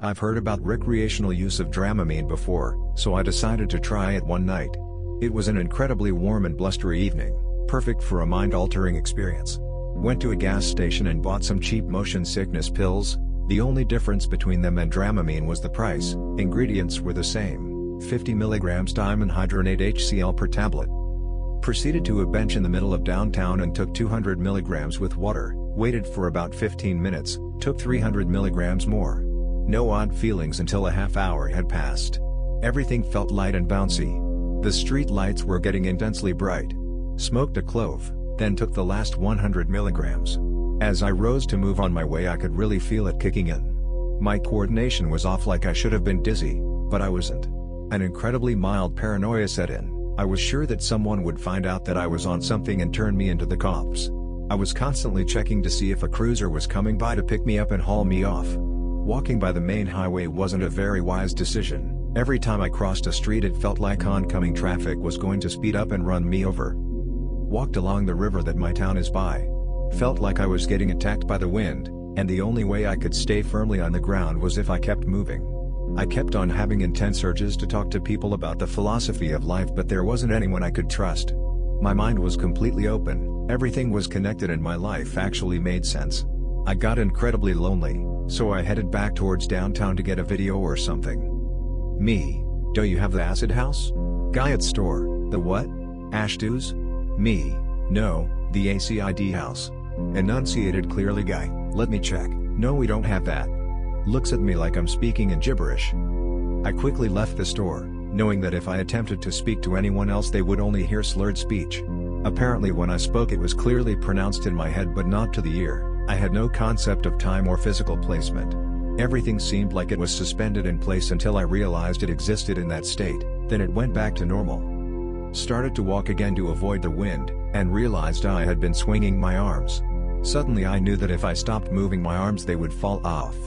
I've heard about recreational use of Dramamine before, so I decided to try it one night. It was an incredibly warm and blustery evening, perfect for a mind-altering experience. Went to a gas station and bought some cheap motion sickness pills. The only difference between them and Dramamine was the price. Ingredients were the same, 50 mg Dimenhydrinate HCl per tablet. Proceeded to a bench in the middle of downtown and took 200 mg with water, waited for about 15 minutes, took 300 mg more. No odd feelings until a half hour had passed. Everything felt light and bouncy. The street lights were getting intensely bright. Smoked a clove, then took the last 100 mg. As I rose to move on my way, I could really feel it kicking in. My coordination was off, like I should have been dizzy, but I wasn't. An incredibly mild paranoia set in. I was sure that someone would find out that I was on something and turn me into the cops. I was constantly checking to see if a cruiser was coming by to pick me up and haul me off. Walking by the main highway wasn't a very wise decision. Every time I crossed a street it felt like oncoming traffic was going to speed up and run me over. Walked along the river that my town is by. Felt like I was getting attacked by the wind, and the only way I could stay firmly on the ground was if I kept moving. I kept on having intense urges to talk to people about the philosophy of life, but there wasn't anyone I could trust. My mind was completely open, everything was connected and my life actually made sense. I got incredibly lonely, so I headed back towards downtown to get a video or something. Me: "Do you have the acid house?" Guy at store: "The what? Ashdoos?" Me: "No, the acid house." Enunciated clearly: "Guy, let me check." "No, we don't have that." Looks at me like I'm speaking in gibberish. I quickly left the store, knowing that if I attempted to speak to anyone else they would only hear slurred speech. Apparently when I spoke it was clearly pronounced in my head but not to the ear. I had no concept of time or physical placement. Everything seemed like it was suspended in place until I realized it existed in that state, then it went back to normal. Started to walk again to avoid the wind, and realized I had been swinging my arms. Suddenly I knew that if I stopped moving my arms they would fall off.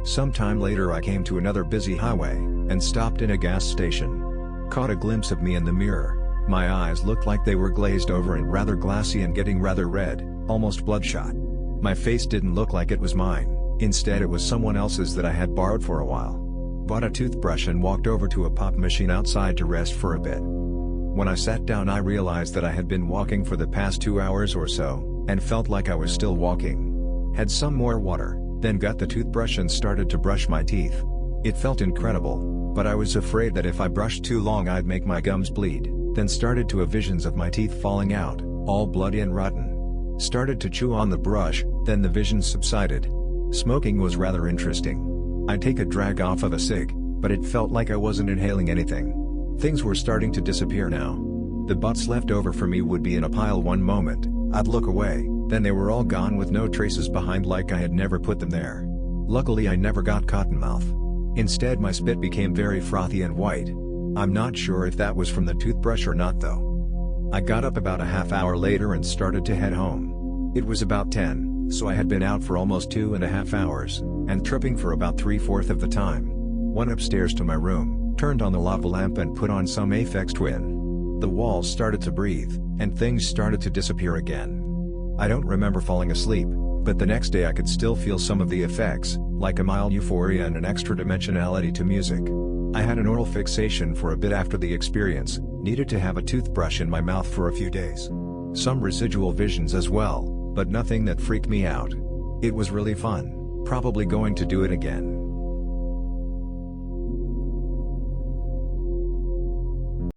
Sometime later I came to another busy highway, and stopped in a gas station. Caught a glimpse of me in the mirror. My eyes looked like they were glazed over and rather glassy and getting rather red, almost bloodshot. My face didn't look like it was mine, instead it was someone else's that I had borrowed for a while. Bought a toothbrush and walked over to a pop machine outside to rest for a bit. When I sat down I realized that I had been walking for the past 2 hours or so, and felt like I was still walking. Had some more water, then got the toothbrush and started to brush my teeth. It felt incredible, but I was afraid that if I brushed too long I'd make my gums bleed, then started to have visions of my teeth falling out, all bloody and rotten. Started to chew on the brush, then the visions subsided. Smoking was rather interesting. I'd take a drag off of a cig, but it felt like I wasn't inhaling anything. Things were starting to disappear now. The butts left over for me would be in a pile one moment, I'd look away, then they were all gone with no traces behind, like I had never put them there. Luckily I never got cottonmouth. Instead my spit became very frothy and white. I'm not sure if that was from the toothbrush or not though. I got up about a half hour later and started to head home. It was about 10, so I had been out for almost 2.5 hours, and tripping for about 3/4 of the time. Went upstairs to my room, turned on the lava lamp and put on some Aphex Twin. The walls started to breathe, and things started to disappear again. I don't remember falling asleep, but the next day I could still feel some of the effects, like a mild euphoria and an extra dimensionality to music. I had an oral fixation for a bit after the experience, needed to have a toothbrush in my mouth for a few days. Some residual visions as well, but nothing that freaked me out. It was really fun, probably going to do it again.